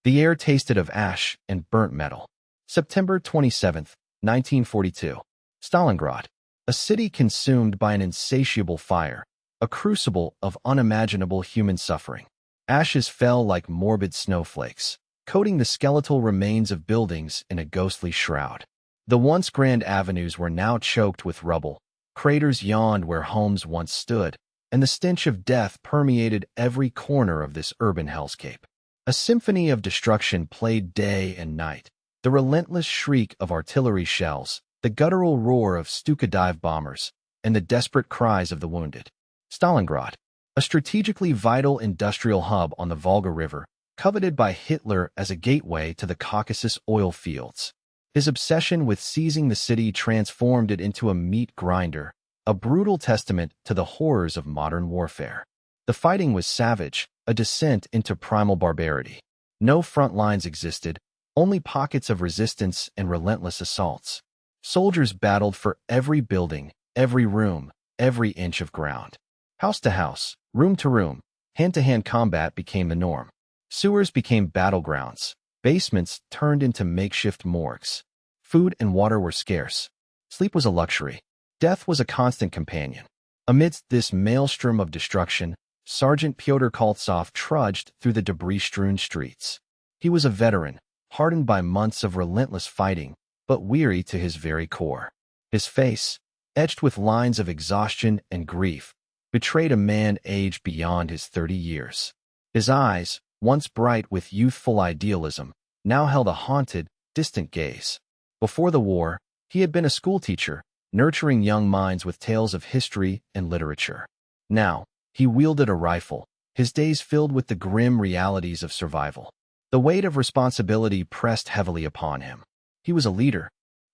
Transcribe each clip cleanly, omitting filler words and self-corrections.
The air tasted of ash and burnt metal. September 27, 1942. Stalingrad, a city consumed by an insatiable fire, a crucible of unimaginable human suffering. Ashes fell like morbid snowflakes, coating the skeletal remains of buildings in a ghostly shroud. The once grand avenues were now choked with rubble. Craters yawned where homes once stood, and the stench of death permeated every corner of this urban hellscape. A symphony of destruction played day and night. The relentless shriek of artillery shells, the guttural roar of SUICIDAL bombers, and the desperate cries of the wounded. Stalingrad, a strategically vital industrial hub on the Volga River, coveted by Hitler as a gateway to the Caucasus oil fields. His obsession with seizing the city transformed it into a meat grinder, a brutal testament to the horrors of modern warfare. The fighting was savage, a descent into primal barbarity. No front lines existed, only pockets of resistance and relentless assaults. Soldiers battled for every building, every room, every inch of ground. House to house, room to room, hand-to-hand combat became the norm. Sewers became battlegrounds. Basements turned into makeshift morgues. Food and water were scarce. Sleep was a luxury. Death was a constant companion. Amidst this maelstrom of destruction, Sergeant Pyotr Koltsov trudged through the debris-strewn streets. He was a veteran, hardened by months of relentless fighting, but weary to his very core. His face, etched with lines of exhaustion and grief, betrayed a man aged beyond his 30 years. His eyes, once bright with youthful idealism, now held a haunted, distant gaze. Before the war, he had been a schoolteacher, nurturing young minds with tales of history and literature. Now, he wielded a rifle, his days filled with the grim realities of survival. The weight of responsibility pressed heavily upon him. He was a leader,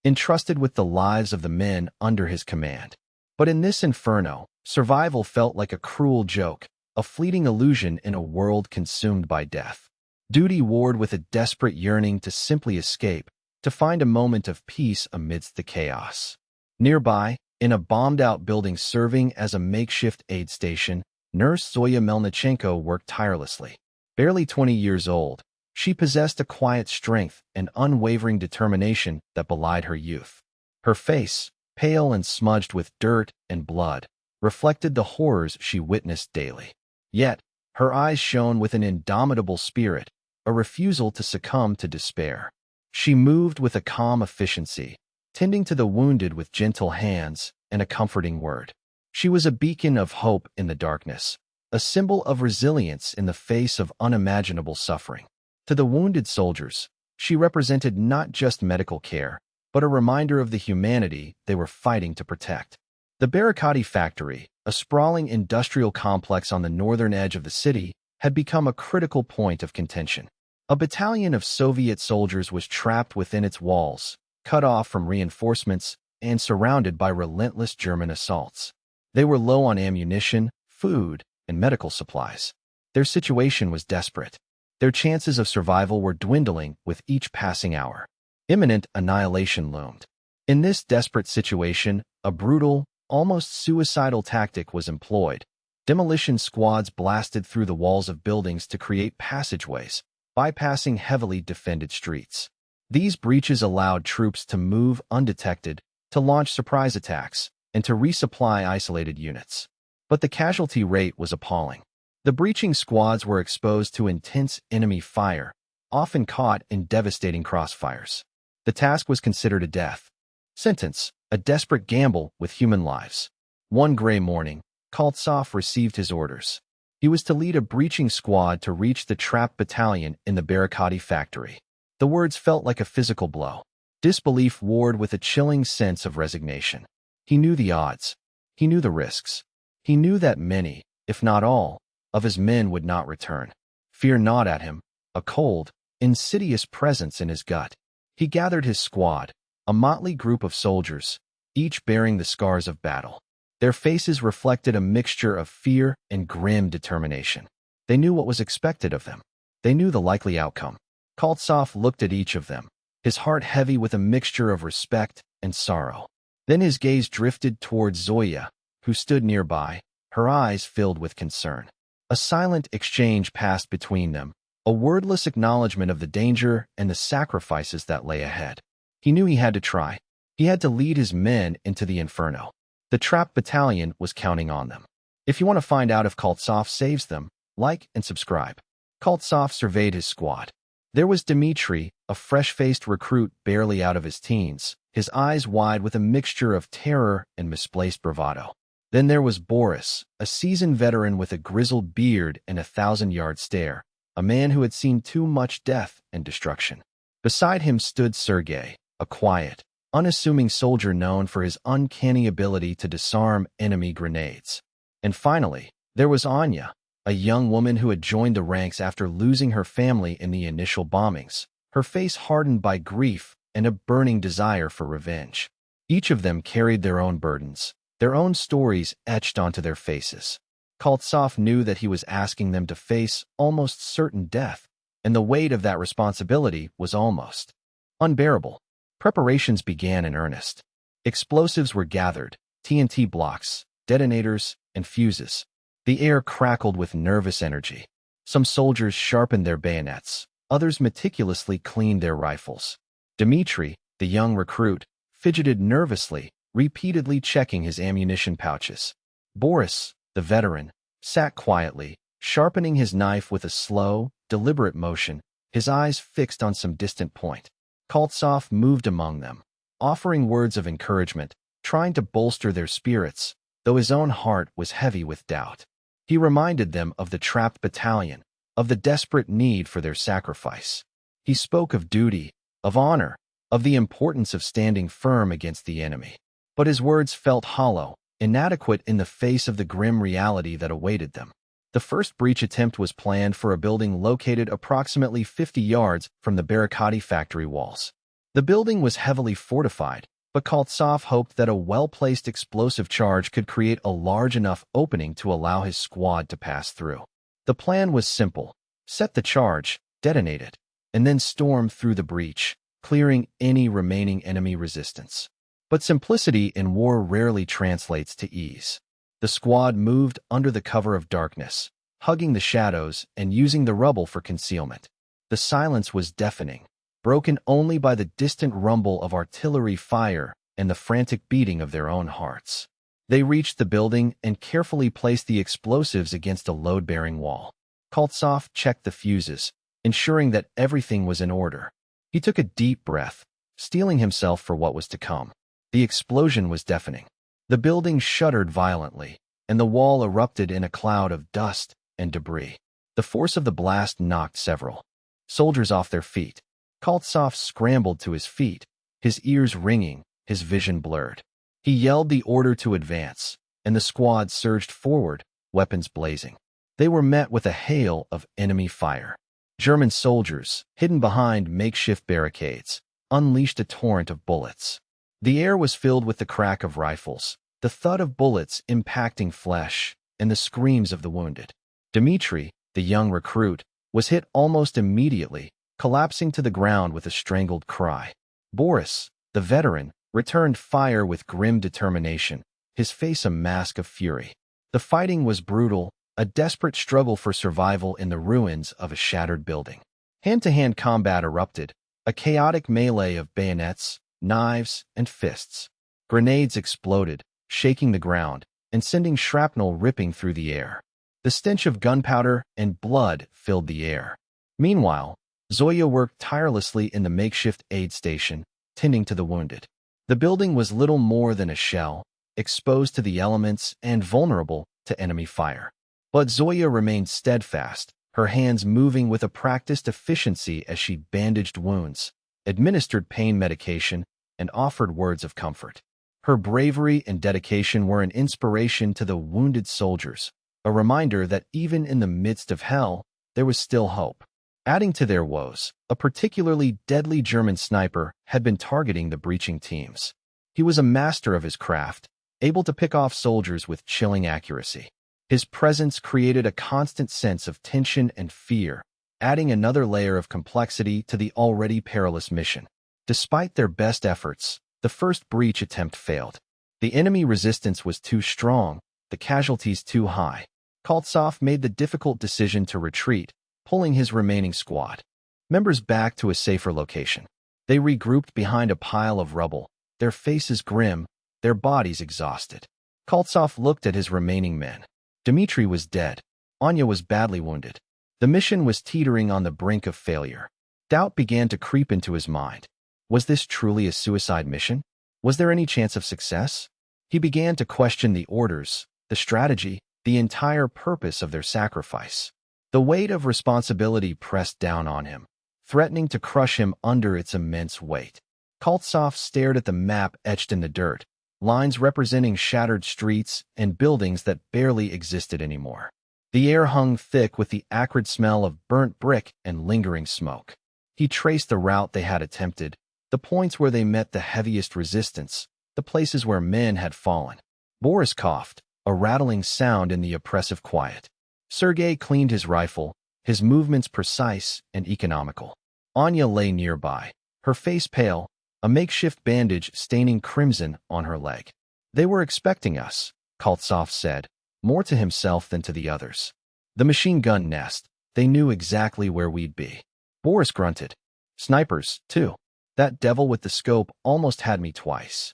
entrusted with the lives of the men under his command. But in this inferno, survival felt like a cruel joke, a fleeting illusion in a world consumed by death. Duty warred with a desperate yearning to simply escape, to find a moment of peace amidst the chaos. Nearby, in a bombed-out building serving as a makeshift aid station, Nurse Zoya Melnichenko worked tirelessly. Barely 20 years old, she possessed a quiet strength and unwavering determination that belied her youth. Her face, pale and smudged with dirt and blood, reflected the horrors she witnessed daily. Yet, her eyes shone with an indomitable spirit, a refusal to succumb to despair. She moved with a calm efficiency, tending to the wounded with gentle hands and a comforting word. She was a beacon of hope in the darkness, a symbol of resilience in the face of unimaginable suffering. To the wounded soldiers, she represented not just medical care, but a reminder of the humanity they were fighting to protect. The Barricadi factory, a sprawling industrial complex on the northern edge of the city, had become a critical point of contention. A battalion of Soviet soldiers was trapped within its walls, cut off from reinforcements and surrounded by relentless German assaults. They were low on ammunition, food, and medical supplies. Their situation was desperate. Their chances of survival were dwindling with each passing hour. Imminent annihilation loomed. In this desperate situation, a brutal, almost suicidal tactic was employed. Demolition squads blasted through the walls of buildings to create passageways, bypassing heavily defended streets. These breaches allowed troops to move undetected, to launch surprise attacks, and to resupply isolated units. But the casualty rate was appalling. The breaching squads were exposed to intense enemy fire, often caught in devastating crossfires. The task was considered a death sentence, a desperate gamble with human lives. One gray morning, Koltsov received his orders. He was to lead a breaching squad to reach the trapped battalion in the Barricadi factory. The words felt like a physical blow. Disbelief warred with a chilling sense of resignation. He knew the odds. He knew the risks. He knew that many, if not all, of his men would not return. Fear gnawed at him, a cold, insidious presence in his gut. He gathered his squad, a motley group of soldiers, each bearing the scars of battle. Their faces reflected a mixture of fear and grim determination. They knew what was expected of them. They knew the likely outcome. Koltsov looked at each of them, his heart heavy with a mixture of respect and sorrow. Then his gaze drifted towards Zoya, who stood nearby, her eyes filled with concern. A silent exchange passed between them, a wordless acknowledgement of the danger and the sacrifices that lay ahead. He knew he had to try. He had to lead his men into the inferno. The trapped battalion was counting on them. If you want to find out if Koltsov saves them, like and subscribe. Koltsov surveyed his squad. There was Dmitri, a fresh-faced recruit barely out of his teens, his eyes wide with a mixture of terror and misplaced bravado. Then there was Boris, a seasoned veteran with a grizzled beard and a 1,000-yard stare, a man who had seen too much death and destruction. Beside him stood Sergei, a quiet, unassuming soldier known for his uncanny ability to disarm enemy grenades. And finally, there was Anya, a young woman who had joined the ranks after losing her family in the initial bombings, her face hardened by grief and a burning desire for revenge. Each of them carried their own burdens, their own stories etched onto their faces. Koltsov knew that he was asking them to face almost certain death, and the weight of that responsibility was almost unbearable. Preparations began in earnest. Explosives were gathered, TNT blocks, detonators, and fuses. The air crackled with nervous energy. Some soldiers sharpened their bayonets, others meticulously cleaned their rifles. Dmitri, the young recruit, fidgeted nervously, repeatedly checking his ammunition pouches. Boris, the veteran, sat quietly, sharpening his knife with a slow, deliberate motion, his eyes fixed on some distant point. Koltsov moved among them, offering words of encouragement, trying to bolster their spirits, though his own heart was heavy with doubt. He reminded them of the trapped battalion, of the desperate need for their sacrifice. He spoke of duty, of honor, of the importance of standing firm against the enemy. But his words felt hollow, inadequate in the face of the grim reality that awaited them. The first breach attempt was planned for a building located approximately 50 yards from the Barikadi factory walls. The building was heavily fortified, but Koltsov hoped that a well-placed explosive charge could create a large enough opening to allow his squad to pass through. The plan was simple: set the charge, detonate it, and then storm through the breach, clearing any remaining enemy resistance. But simplicity in war rarely translates to ease. The squad moved under the cover of darkness, hugging the shadows and using the rubble for concealment. The silence was deafening, broken only by the distant rumble of artillery fire and the frantic beating of their own hearts. They reached the building and carefully placed the explosives against a load-bearing wall. Koltsov checked the fuses, ensuring that everything was in order. He took a deep breath, steeling himself for what was to come. The explosion was deafening. The building shuddered violently, and the wall erupted in a cloud of dust and debris. The force of the blast knocked several soldiers off their feet. Koltsov scrambled to his feet, his ears ringing, his vision blurred. He yelled the order to advance, and the squad surged forward, weapons blazing. They were met with a hail of enemy fire. German soldiers, hidden behind makeshift barricades, unleashed a torrent of bullets. The air was filled with the crack of rifles, the thud of bullets impacting flesh, and the screams of the wounded. Dmitri, the young recruit, was hit almost immediately, collapsing to the ground with a strangled cry. Boris, the veteran, returned fire with grim determination, his face a mask of fury. The fighting was brutal, a desperate struggle for survival in the ruins of a shattered building. Hand-to-hand combat erupted, a chaotic melee of bayonets, knives, and fists. Grenades exploded, shaking the ground, and sending shrapnel ripping through the air. The stench of gunpowder and blood filled the air. Meanwhile, Zoya worked tirelessly in the makeshift aid station, tending to the wounded. The building was little more than a shell, exposed to the elements and vulnerable to enemy fire. But Zoya remained steadfast, her hands moving with a practiced efficiency as she bandaged wounds, administered pain medication, and offered words of comfort. Her bravery and dedication were an inspiration to the wounded soldiers, a reminder that even in the midst of hell, there was still hope. Adding to their woes, a particularly deadly German sniper had been targeting the breaching teams. He was a master of his craft, able to pick off soldiers with chilling accuracy. His presence created a constant sense of tension and fear, adding another layer of complexity to the already perilous mission. Despite their best efforts, the first breach attempt failed. The enemy resistance was too strong, the casualties too high. Koltsov made the difficult decision to retreat, pulling his remaining squad members back to a safer location. They regrouped behind a pile of rubble, their faces grim, their bodies exhausted. Koltsov looked at his remaining men. Dmitri was dead. Anya was badly wounded. The mission was teetering on the brink of failure. Doubt began to creep into his mind. Was this truly a suicide mission? Was there any chance of success? He began to question the orders, the strategy, the entire purpose of their sacrifice. The weight of responsibility pressed down on him, threatening to crush him under its immense weight. Koltsov stared at the map etched in the dirt, lines representing shattered streets and buildings that barely existed anymore. The air hung thick with the acrid smell of burnt brick and lingering smoke. He traced the route they had attempted, the points where they met the heaviest resistance, the places where men had fallen. Boris coughed, a rattling sound in the oppressive quiet. Sergei cleaned his rifle, his movements precise and economical. Anya lay nearby, her face pale, a makeshift bandage staining crimson on her leg. They were expecting us, Koltsov said, more to himself than to the others. The machine gun nest, they knew exactly where we'd be. Boris grunted. Snipers, too. That devil with the scope almost had me twice.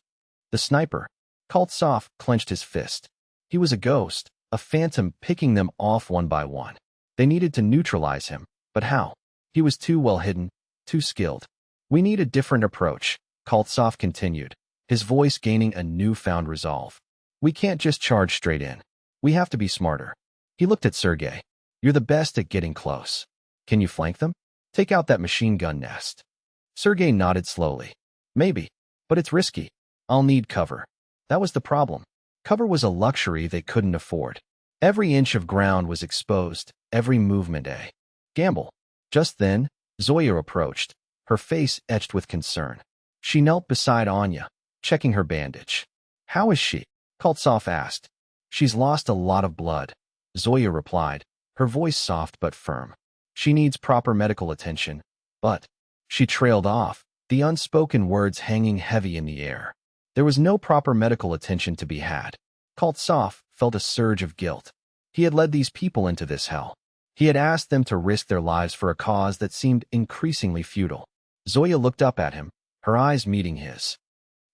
The sniper. Koltsov clenched his fist. He was a ghost, a phantom picking them off one by one. They needed to neutralize him, but how? He was too well hidden, too skilled. We need a different approach, Koltsov continued, his voice gaining a newfound resolve. We can't just charge straight in. We have to be smarter. He looked at Sergei. You're the best at getting close. Can you flank them? Take out that machine gun nest. Sergei nodded slowly. Maybe, but it's risky. I'll need cover. That was the problem. Cover was a luxury they couldn't afford. Every inch of ground was exposed, every movement a gamble. Just then, Zoya approached, her face etched with concern. She knelt beside Anya, checking her bandage. How is she? Koltsov asked. She's lost a lot of blood, Zoya replied, her voice soft but firm. She needs proper medical attention, but... She trailed off, the unspoken words hanging heavy in the air. There was no proper medical attention to be had. Koltsov felt a surge of guilt. He had led these people into this hell. He had asked them to risk their lives for a cause that seemed increasingly futile. Zoya looked up at him, her eyes meeting his.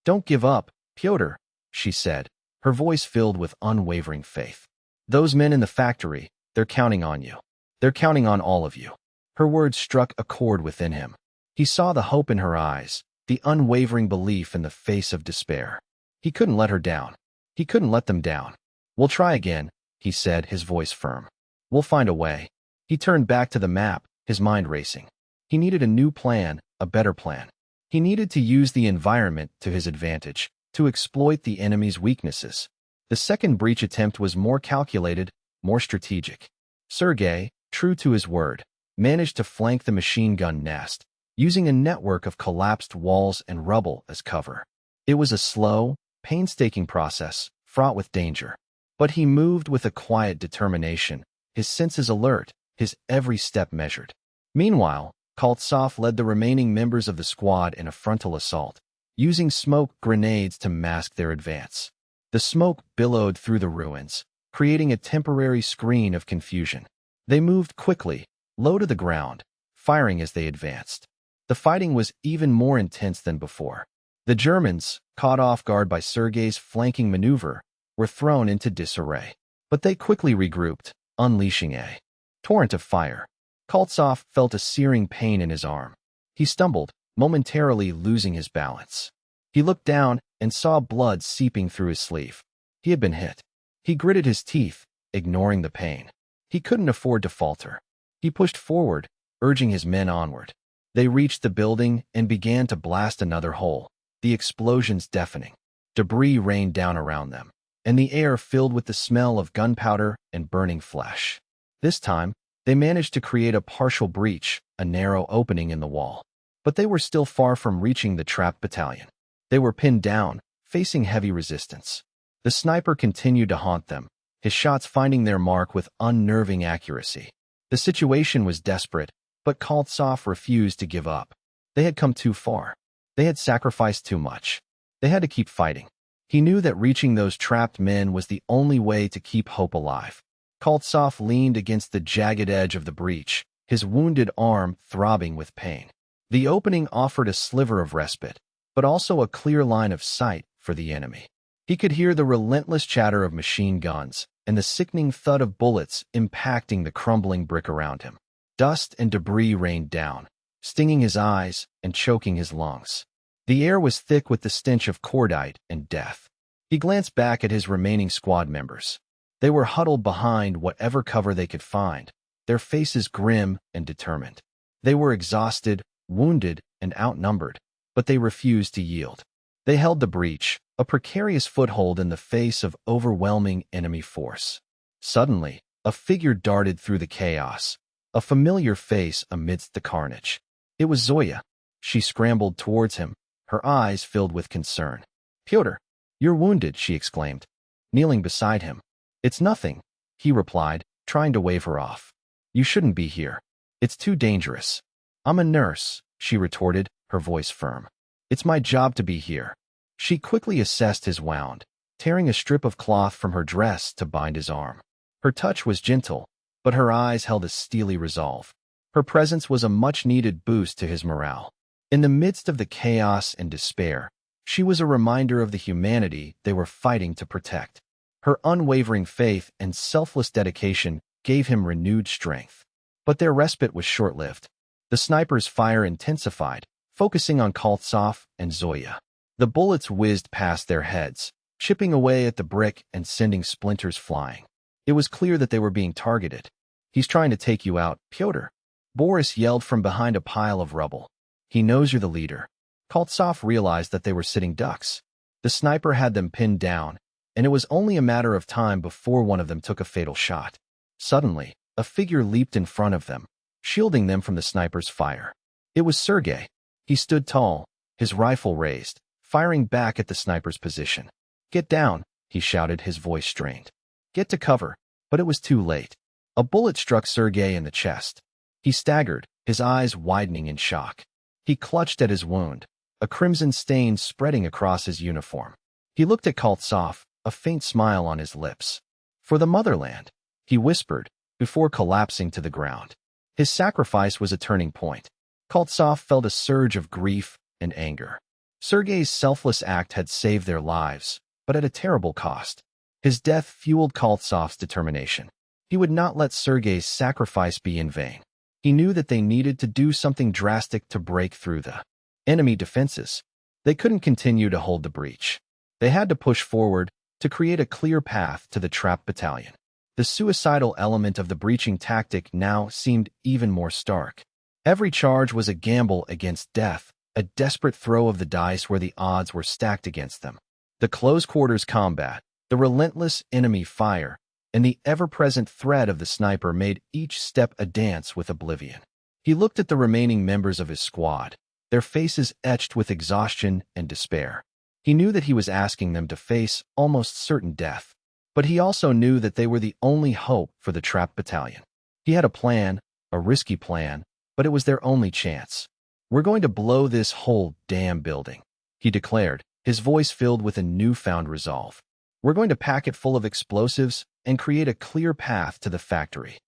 Don't give up, Pyotr, she said, her voice filled with unwavering faith. Those men in the factory, they're counting on you. They're counting on all of you. Her words struck a chord within him. He saw the hope in her eyes, the unwavering belief in the face of despair. He couldn't let her down. He couldn't let them down. We'll try again, he said, his voice firm. We'll find a way. He turned back to the map, his mind racing. He needed a new plan, a better plan. He needed to use the environment to his advantage, to exploit the enemy's weaknesses. The second breach attempt was more calculated, more strategic. Sergei, true to his word, managed to flank the machine gun nest, using a network of collapsed walls and rubble as cover. It was a slow, painstaking process, fraught with danger. But he moved with a quiet determination, his senses alert, his every step measured. Meanwhile, Koltsov led the remaining members of the squad in a frontal assault, using smoke grenades to mask their advance. The smoke billowed through the ruins, creating a temporary screen of confusion. They moved quickly, low to the ground, firing as they advanced. The fighting was even more intense than before. The Germans, caught off guard by Sergei's flanking maneuver, were thrown into disarray. But they quickly regrouped, unleashing a torrent of fire. Koltsov felt a searing pain in his arm. He stumbled, momentarily losing his balance. He looked down and saw blood seeping through his sleeve. He had been hit. He gritted his teeth, ignoring the pain. He couldn't afford to falter. He pushed forward, urging his men onward. They reached the building and began to blast another hole, the explosions deafening. Debris rained down around them, and the air filled with the smell of gunpowder and burning flesh. This time, they managed to create a partial breach, a narrow opening in the wall. But they were still far from reaching the trapped battalion. They were pinned down, facing heavy resistance. The sniper continued to haunt them, his shots finding their mark with unnerving accuracy. The situation was desperate, but Koltsov refused to give up. They had come too far. They had sacrificed too much. They had to keep fighting. He knew that reaching those trapped men was the only way to keep hope alive. Koltsov leaned against the jagged edge of the breach, his wounded arm throbbing with pain. The opening offered a sliver of respite, but also a clear line of sight for the enemy. He could hear the relentless chatter of machine guns and the sickening thud of bullets impacting the crumbling brick around him. Dust and debris rained down, stinging his eyes and choking his lungs. The air was thick with the stench of cordite and death. He glanced back at his remaining squad members. They were huddled behind whatever cover they could find, their faces grim and determined. They were exhausted, wounded, and outnumbered, but they refused to yield. They held the breach, a precarious foothold in the face of overwhelming enemy force. Suddenly, a figure darted through the chaos, a familiar face amidst the carnage. It was Zoya. She scrambled towards him, her eyes filled with concern. "Pyotr, you're wounded," she exclaimed, kneeling beside him. "It's nothing," he replied, trying to wave her off. "You shouldn't be here. It's too dangerous." "I'm a nurse," she retorted, her voice firm. "It's my job to be here." She quickly assessed his wound, tearing a strip of cloth from her dress to bind his arm. Her touch was gentle, but her eyes held a steely resolve. Her presence was a much-needed boost to his morale. In the midst of the chaos and despair, she was a reminder of the humanity they were fighting to protect. Her unwavering faith and selfless dedication gave him renewed strength. But their respite was short-lived. The sniper's fire intensified, focusing on Koltsov and Zoya. The bullets whizzed past their heads, chipping away at the brick and sending splinters flying. It was clear that they were being targeted. "He's trying to take you out, Pyotr," Boris yelled from behind a pile of rubble. "He knows you're the leader." Koltsov realized that they were sitting ducks. The sniper had them pinned down, and it was only a matter of time before one of them took a fatal shot. Suddenly, a figure leaped in front of them, shielding them from the sniper's fire. It was Sergei. He stood tall, his rifle raised, firing back at the sniper's position. "Get down," he shouted, his voice strained. "Get to cover." But it was too late. A bullet struck Sergei in the chest. He staggered, his eyes widening in shock. He clutched at his wound, a crimson stain spreading across his uniform. He looked at Koltsov, a faint smile on his lips. "For the motherland," he whispered, before collapsing to the ground. His sacrifice was a turning point. Koltsov felt a surge of grief and anger. Sergei's selfless act had saved their lives, but at a terrible cost. His death fueled Koltsov's determination. He would not let Sergei's sacrifice be in vain. He knew that they needed to do something drastic to break through the enemy defenses. They couldn't continue to hold the breach. They had to push forward to create a clear path to the trapped battalion. The suicidal element of the breaching tactic now seemed even more stark. Every charge was a gamble against death, a desperate throw of the dice where the odds were stacked against them. The close-quarters combat, the relentless enemy fire, and the ever-present threat of the sniper made each step a dance with oblivion. He looked at the remaining members of his squad, their faces etched with exhaustion and despair. He knew that he was asking them to face almost certain death, but he also knew that they were the only hope for the trapped battalion. He had a plan, a risky plan, but it was their only chance. "We're going to blow this whole damn building," he declared, his voice filled with a newfound resolve. "We're going to pack it full of explosives and create a clear path to the factory."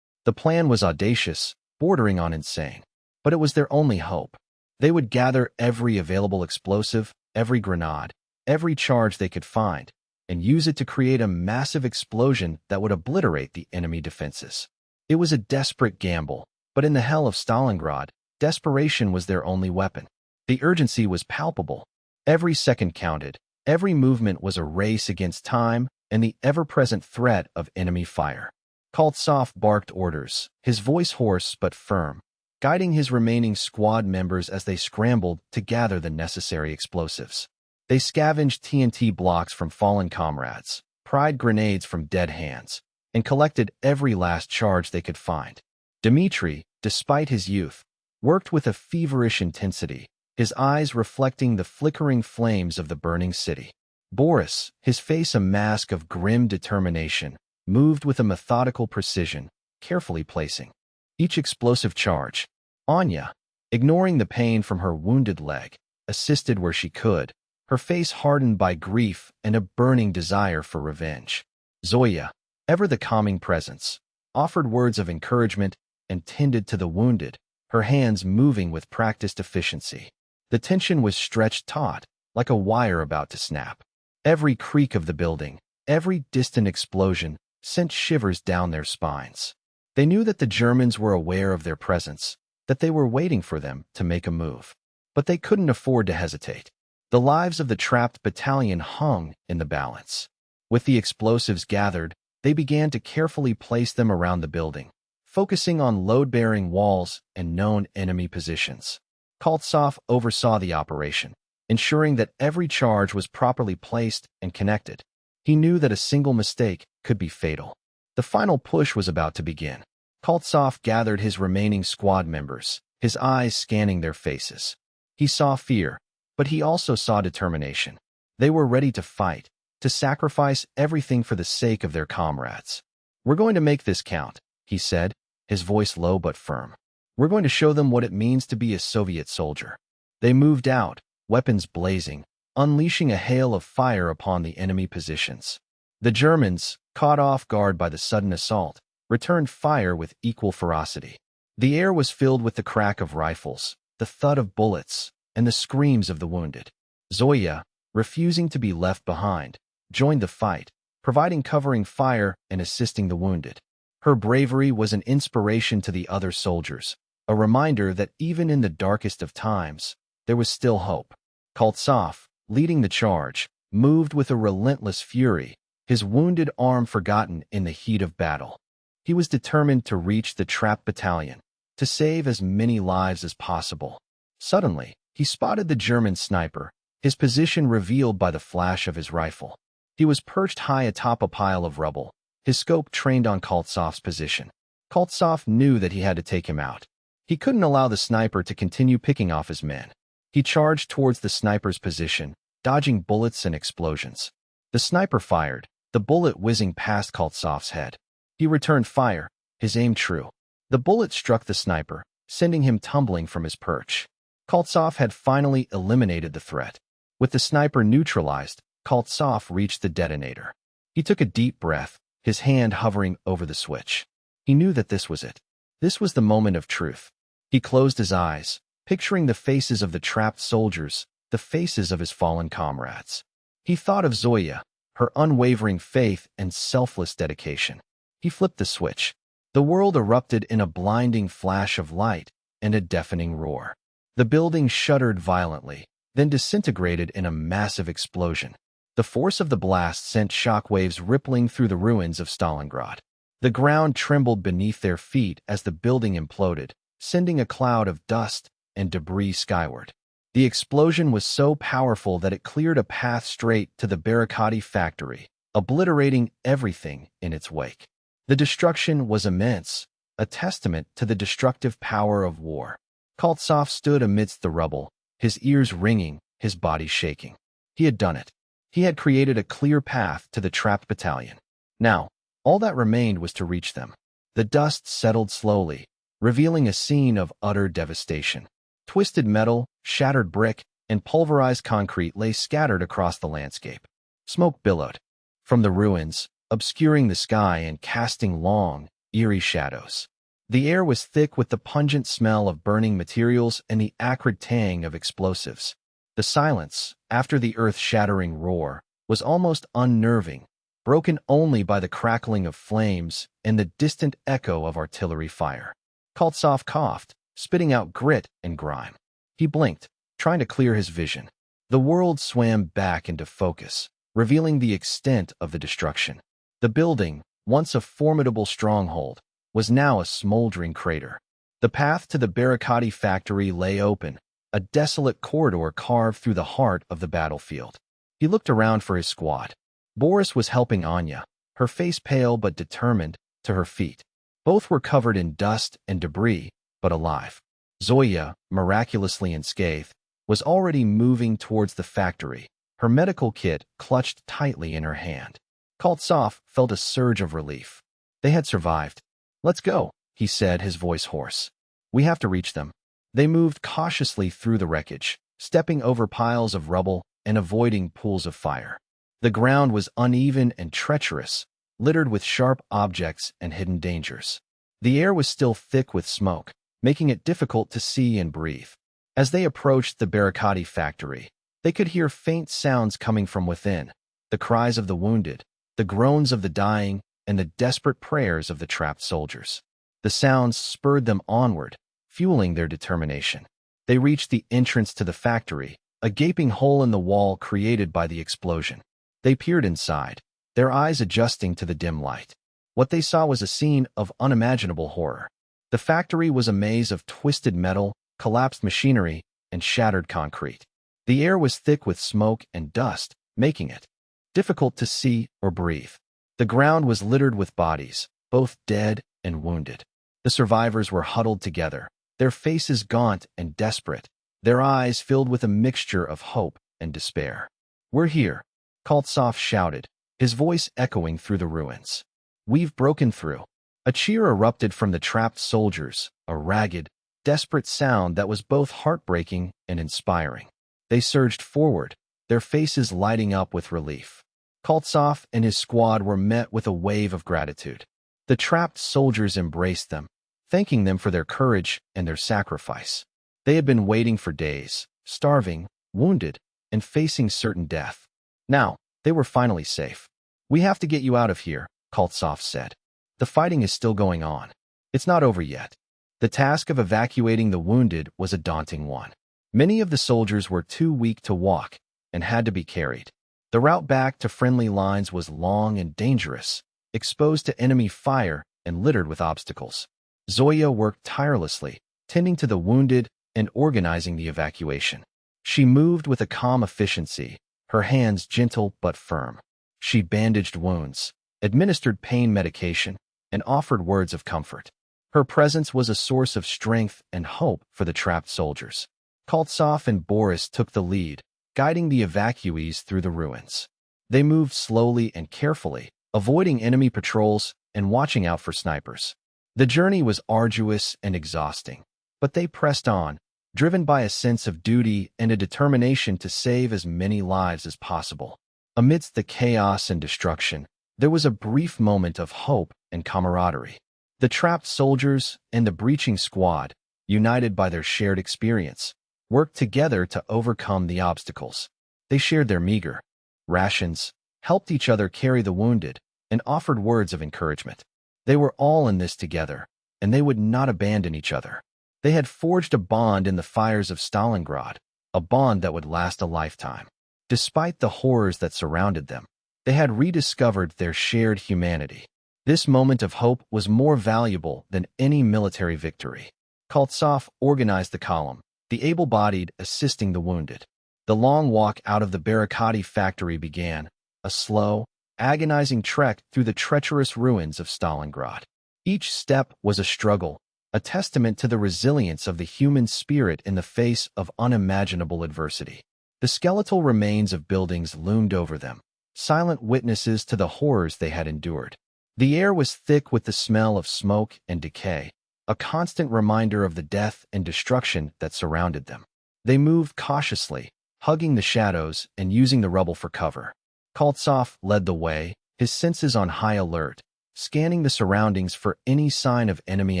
The plan was audacious, bordering on insane, but it was their only hope. They would gather every available explosive, every grenade, every charge they could find, and use it to create a massive explosion that would obliterate the enemy defenses. It was a desperate gamble, but in the hell of Stalingrad, desperation was their only weapon. The urgency was palpable. Every second counted. Every movement was a race against time and the ever-present threat of enemy fire. Koltsov barked orders, his voice hoarse but firm, guiding his remaining squad members as they scrambled to gather the necessary explosives. They scavenged TNT blocks from fallen comrades, pried grenades from dead hands, and collected every last charge they could find. Dmitri, despite his youth, worked with a feverish intensity, his eyes reflecting the flickering flames of the burning city. Boris, his face a mask of grim determination, moved with a methodical precision, carefully placing each explosive charge. Anya, ignoring the pain from her wounded leg, assisted where she could, her face hardened by grief and a burning desire for revenge. Zoya, ever the calming presence, offered words of encouragement and tended to the wounded, her hands moving with practiced efficiency. The tension was stretched taut, like a wire about to snap. Every creak of the building, every distant explosion, sent shivers down their spines. They knew that the Germans were aware of their presence, that they were waiting for them to make a move. But they couldn't afford to hesitate. The lives of the trapped battalion hung in the balance. With the explosives gathered, they began to carefully place them around the building, focusing on load-bearing walls and known enemy positions. Koltsov oversaw the operation, ensuring that every charge was properly placed and connected. He knew that a single mistake could be fatal. The final push was about to begin. Koltsov gathered his remaining squad members, his eyes scanning their faces. He saw fear, but he also saw determination. They were ready to fight, to sacrifice everything for the sake of their comrades. "We're going to make this count," he said, his voice low but firm. "We're going to show them what it means to be a Soviet soldier." They moved out, weapons blazing, unleashing a hail of fire upon the enemy positions. The Germans, caught off guard by the sudden assault, returned fire with equal ferocity. The air was filled with the crack of rifles, the thud of bullets, and the screams of the wounded. Zoya, refusing to be left behind, joined the fight, providing covering fire and assisting the wounded. Her bravery was an inspiration to the other soldiers, a reminder that even in the darkest of times, there was still hope. Koltsov, leading the charge, moved with a relentless fury, his wounded arm forgotten in the heat of battle. He was determined to reach the trapped battalion, to save as many lives as possible. Suddenly, he spotted the German sniper, his position revealed by the flash of his rifle. He was perched high atop a pile of rubble, his scope trained on Koltsov's position. Koltsov knew that he had to take him out. He couldn't allow the sniper to continue picking off his men. He charged towards the sniper's position, dodging bullets and explosions. The sniper fired, the bullet whizzing past Koltsov's head. He returned fire, his aim true. The bullet struck the sniper, sending him tumbling from his perch. Koltsov had finally eliminated the threat. With the sniper neutralized, Koltsov reached the detonator. He took a deep breath, his hand hovering over the switch. He knew that this was it. This was the moment of truth. He closed his eyes, picturing the faces of the trapped soldiers, the faces of his fallen comrades. He thought of Zoya, her unwavering faith and selfless dedication. He flipped the switch. The world erupted in a blinding flash of light and a deafening roar. The building shuddered violently, then disintegrated in a massive explosion. The force of the blast sent shockwaves rippling through the ruins of Stalingrad. The ground trembled beneath their feet as the building imploded, sending a cloud of dust and debris skyward. The explosion was so powerful that it cleared a path straight to the Barakati factory, obliterating everything in its wake. The destruction was immense, a testament to the destructive power of war. Koltsov stood amidst the rubble, his ears ringing, his body shaking. He had done it. He had created a clear path to the trapped battalion. Now, all that remained was to reach them. The dust settled slowly, revealing a scene of utter devastation. Twisted metal, shattered brick, and pulverized concrete lay scattered across the landscape. Smoke billowed from the ruins, obscuring the sky and casting long, eerie shadows. The air was thick with the pungent smell of burning materials and the acrid tang of explosives. The silence, after the earth-shattering roar, was almost unnerving, broken only by the crackling of flames and the distant echo of artillery fire. Koltsov coughed, spitting out grit and grime. He blinked, trying to clear his vision. The world swam back into focus, revealing the extent of the destruction. The building, once a formidable stronghold, was now a smoldering crater. The path to the Barakati factory lay open, a desolate corridor carved through the heart of the battlefield. He looked around for his squad. Boris was helping Anya, her face pale but determined, to her feet. Both were covered in dust and debris, but alive. Zoya, miraculously unscathed, was already moving towards the factory, her medical kit clutched tightly in her hand. Koltsov felt a surge of relief. They had survived. "Let's go," he said, his voice hoarse. "We have to reach them." They moved cautiously through the wreckage, stepping over piles of rubble and avoiding pools of fire. The ground was uneven and treacherous, littered with sharp objects and hidden dangers. The air was still thick with smoke, making it difficult to see and breathe. As they approached the barricade factory, they could hear faint sounds coming from within, the cries of the wounded, the groans of the dying, and the desperate prayers of the trapped soldiers. The sounds spurred them onward, fueling their determination. They reached the entrance to the factory, a gaping hole in the wall created by the explosion. They peered inside, their eyes adjusting to the dim light. What they saw was a scene of unimaginable horror. The factory was a maze of twisted metal, collapsed machinery, and shattered concrete. The air was thick with smoke and dust, making it difficult to see or breathe. The ground was littered with bodies, both dead and wounded. The survivors were huddled together, their faces gaunt and desperate, their eyes filled with a mixture of hope and despair. "We're here," Koltsov shouted, his voice echoing through the ruins. "We've broken through." A cheer erupted from the trapped soldiers, a ragged, desperate sound that was both heartbreaking and inspiring. They surged forward, their faces lighting up with relief. Koltsov and his squad were met with a wave of gratitude. The trapped soldiers embraced them, thanking them for their courage and their sacrifice. They had been waiting for days, starving, wounded, and facing certain death. Now, they were finally safe. "We have to get you out of here," Koltsov said. "The fighting is still going on. It's not over yet." The task of evacuating the wounded was a daunting one. Many of the soldiers were too weak to walk and had to be carried. The route back to friendly lines was long and dangerous, exposed to enemy fire and littered with obstacles. Zoya worked tirelessly, tending to the wounded and organizing the evacuation. She moved with a calm efficiency, her hands gentle but firm. She bandaged wounds, administered pain medication, and offered words of comfort. Her presence was a source of strength and hope for the trapped soldiers. Koltsov and Boris took the lead, guiding the evacuees through the ruins. They moved slowly and carefully, avoiding enemy patrols and watching out for snipers. The journey was arduous and exhausting, but they pressed on, driven by a sense of duty and a determination to save as many lives as possible. Amidst the chaos and destruction, there was a brief moment of hope and camaraderie. The trapped soldiers and the breaching squad, united by their shared experience, worked together to overcome the obstacles. They shared their meager rations, helped each other carry the wounded, and offered words of encouragement. They were all in this together, and they would not abandon each other. They had forged a bond in the fires of Stalingrad, a bond that would last a lifetime. Despite the horrors that surrounded them, they had rediscovered their shared humanity. This moment of hope was more valuable than any military victory. Koltsov organized the column, the able-bodied assisting the wounded. The long walk out of the barricade factory began, a slow, agonizing trek through the treacherous ruins of Stalingrad. Each step was a struggle, a testament to the resilience of the human spirit in the face of unimaginable adversity. The skeletal remains of buildings loomed over them, silent witnesses to the horrors they had endured. The air was thick with the smell of smoke and decay, a constant reminder of the death and destruction that surrounded them. They moved cautiously, hugging the shadows and using the rubble for cover. Koltsov led the way, his senses on high alert, scanning the surroundings for any sign of enemy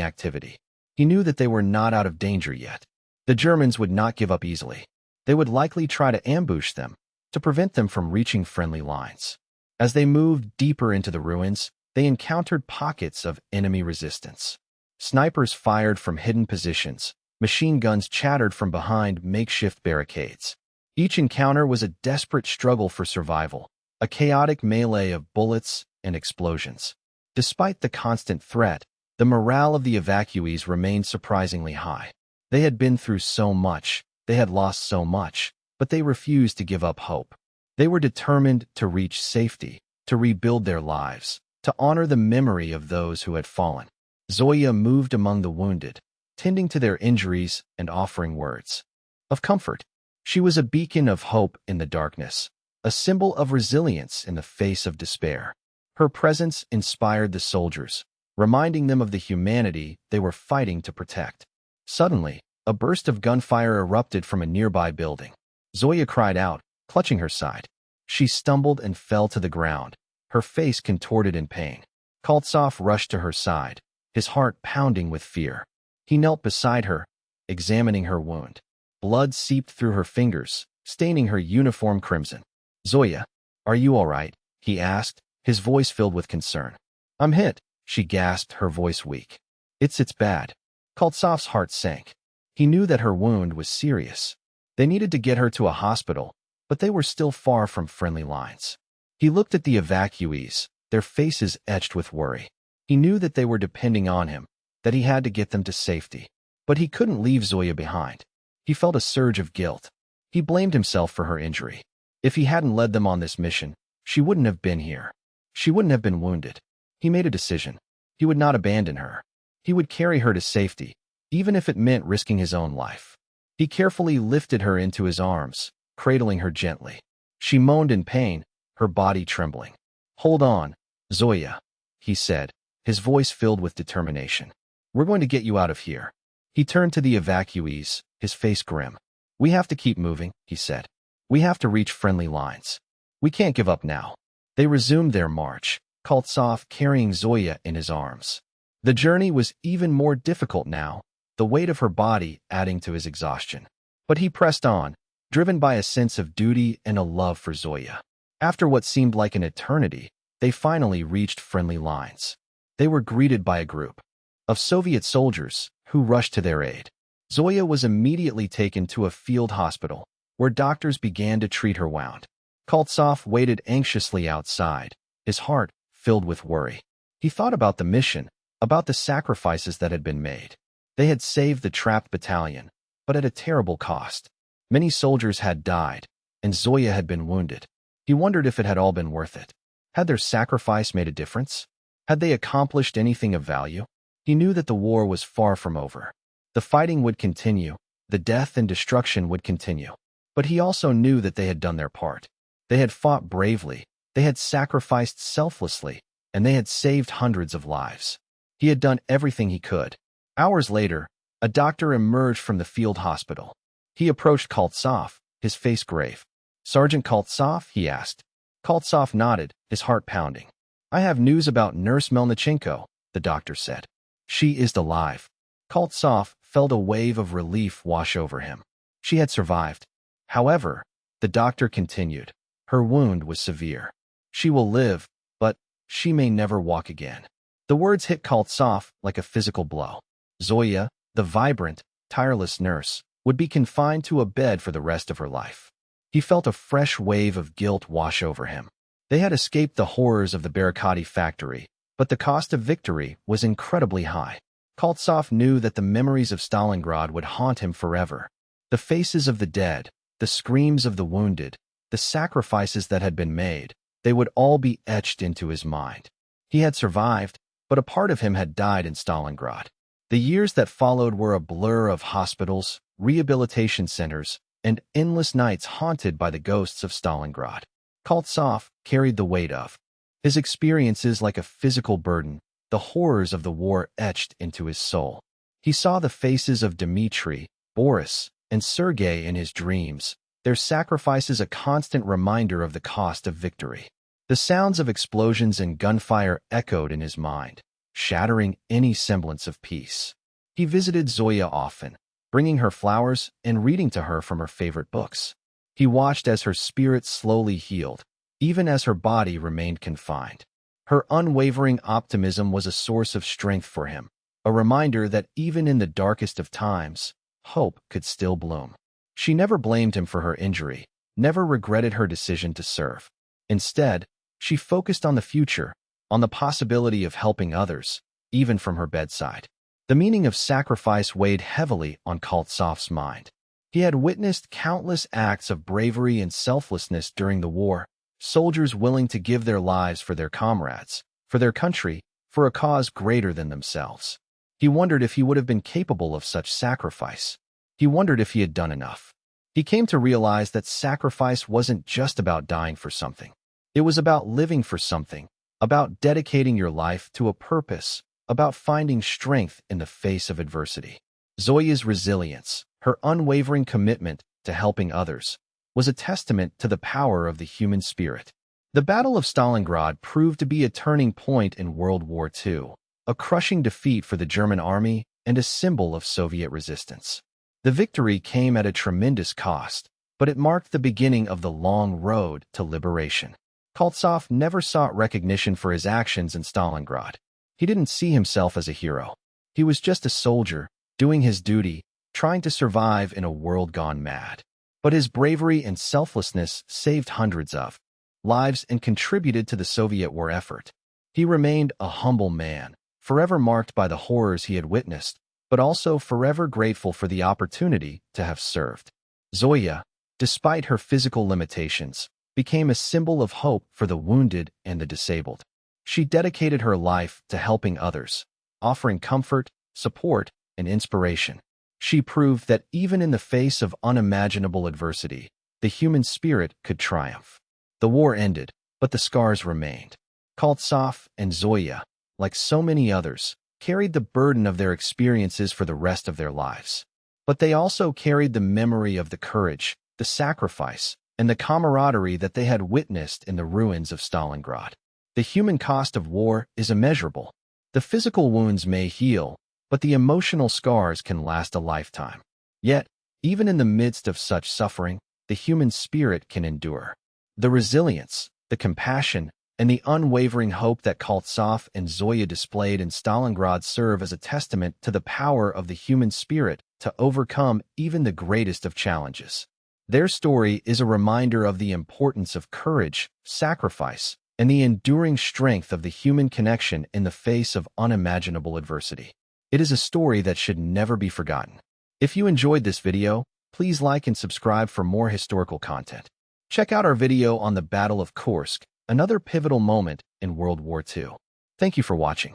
activity. He knew that they were not out of danger yet. The Germans would not give up easily. They would likely try to ambush them, to prevent them from reaching friendly lines. As they moved deeper into the ruins, they encountered pockets of enemy resistance. Snipers fired from hidden positions, machine guns chattered from behind makeshift barricades. Each encounter was a desperate struggle for survival, a chaotic melee of bullets and explosions. Despite the constant threat, the morale of the evacuees remained surprisingly high. They had been through so much, they had lost so much, but they refused to give up hope. They were determined to reach safety, to rebuild their lives, to honor the memory of those who had fallen. Zoya moved among the wounded, tending to their injuries and offering words of comfort. She was a beacon of hope in the darkness, a symbol of resilience in the face of despair. Her presence inspired the soldiers, reminding them of the humanity they were fighting to protect. Suddenly, a burst of gunfire erupted from a nearby building. Zoya cried out, clutching her side. She stumbled and fell to the ground, her face contorted in pain. Koltsov rushed to her side, his heart pounding with fear. He knelt beside her, examining her wound. Blood seeped through her fingers, staining her uniform crimson. "Zoya, are you all right?" he asked, his voice filled with concern. "I'm hit," she gasped, her voice weak. It's bad." Koltsov's heart sank. He knew that her wound was serious. They needed to get her to a hospital, but they were still far from friendly lines. He looked at the evacuees, their faces etched with worry. He knew that they were depending on him, that he had to get them to safety. But he couldn't leave Zoya behind. He felt a surge of guilt. He blamed himself for her injury. If he hadn't led them on this mission, she wouldn't have been here. She wouldn't have been wounded. He made a decision. He would not abandon her. He would carry her to safety, even if it meant risking his own life. He carefully lifted her into his arms, cradling her gently. She moaned in pain, her body trembling. "Hold on, Zoya," he said, his voice filled with determination. "We're going to get you out of here." He turned to the evacuees, his face grim. "We have to keep moving," he said. "We have to reach friendly lines. We can't give up now." They resumed their march, Koltsov carrying Zoya in his arms. The journey was even more difficult now, the weight of her body adding to his exhaustion. But he pressed on, driven by a sense of duty and a love for Zoya. After what seemed like an eternity, they finally reached friendly lines. They were greeted by a group of Soviet soldiers who rushed to their aid. Zoya was immediately taken to a field hospital, where doctors began to treat her wound. Koltsov waited anxiously outside, his heart filled with worry. He thought about the mission, about the sacrifices that had been made. They had saved the trapped battalion, but at a terrible cost. Many soldiers had died, and Zoya had been wounded. He wondered if it had all been worth it. Had their sacrifice made a difference? Had they accomplished anything of value? He knew that the war was far from over. The fighting would continue, the death and destruction would continue. But he also knew that they had done their part. They had fought bravely, they had sacrificed selflessly, and they had saved hundreds of lives. He had done everything he could. Hours later, a doctor emerged from the field hospital. He approached Koltsov, his face grave. "Sergeant Koltsov?" he asked. Koltsov nodded, his heart pounding. "I have news about Nurse Melnichenko," the doctor said. "She is alive." Koltsov felt a wave of relief wash over him. She had survived. However, the doctor continued, her wound was severe. "She will live, but she may never walk again." The words hit Koltsov like a physical blow. Zoya, the vibrant, tireless nurse, would be confined to a bed for the rest of her life. He felt a fresh wave of guilt wash over him. They had escaped the horrors of the Barricade factory, but the cost of victory was incredibly high. Koltsov knew that the memories of Stalingrad would haunt him forever. The faces of the dead, the screams of the wounded, the sacrifices that had been made, they would all be etched into his mind. He had survived, but a part of him had died in Stalingrad. The years that followed were a blur of hospitals, rehabilitation centers, and endless nights haunted by the ghosts of Stalingrad. Koltsov carried the weight of his experiences like a physical burden, the horrors of the war etched into his soul. He saw the faces of Dmitri, Boris, and Sergei in his dreams, their sacrifices a constant reminder of the cost of victory. The sounds of explosions and gunfire echoed in his mind, shattering any semblance of peace. He visited Zoya often, bringing her flowers and reading to her from her favorite books. He watched as her spirit slowly healed, even as her body remained confined. Her unwavering optimism was a source of strength for him, a reminder that even in the darkest of times, hope could still bloom. She never blamed him for her injury, never regretted her decision to serve. Instead, she focused on the future, on the possibility of helping others, even from her bedside. The meaning of sacrifice weighed heavily on Koltsov's mind. He had witnessed countless acts of bravery and selflessness during the war, soldiers willing to give their lives for their comrades, for their country, for a cause greater than themselves. He wondered if he would have been capable of such sacrifice. He wondered if he had done enough. He came to realize that sacrifice wasn't just about dying for something. It was about living for something, about dedicating your life to a purpose, about finding strength in the face of adversity. Zoya's resilience, her unwavering commitment to helping others, was a testament to the power of the human spirit. The Battle of Stalingrad proved to be a turning point in World War II, a crushing defeat for the German army and a symbol of Soviet resistance. The victory came at a tremendous cost, but it marked the beginning of the long road to liberation. Koltsov never sought recognition for his actions in Stalingrad. He didn't see himself as a hero. He was just a soldier, doing his duty, trying to survive in a world gone mad. But his bravery and selflessness saved hundreds of lives and contributed to the Soviet war effort. He remained a humble man, forever marked by the horrors he had witnessed, but also forever grateful for the opportunity to have served. Zoya, despite her physical limitations, became a symbol of hope for the wounded and the disabled. She dedicated her life to helping others, offering comfort, support, and inspiration. She proved that even in the face of unimaginable adversity, the human spirit could triumph. The war ended, but the scars remained. Koltsov and Zoya, like so many others, carried the burden of their experiences for the rest of their lives. But they also carried the memory of the courage, the sacrifice, and the camaraderie that they had witnessed in the ruins of Stalingrad. The human cost of war is immeasurable. The physical wounds may heal, but the emotional scars can last a lifetime. Yet, even in the midst of such suffering, the human spirit can endure. The resilience, the compassion, and the unwavering hope that Koltsov and Zoya displayed in Stalingrad serve as a testament to the power of the human spirit to overcome even the greatest of challenges. Their story is a reminder of the importance of courage, sacrifice, and the enduring strength of the human connection in the face of unimaginable adversity. It is a story that should never be forgotten. If you enjoyed this video, please like and subscribe for more historical content. Check out our video on the Battle of Kursk, another pivotal moment in World War II. Thank you for watching.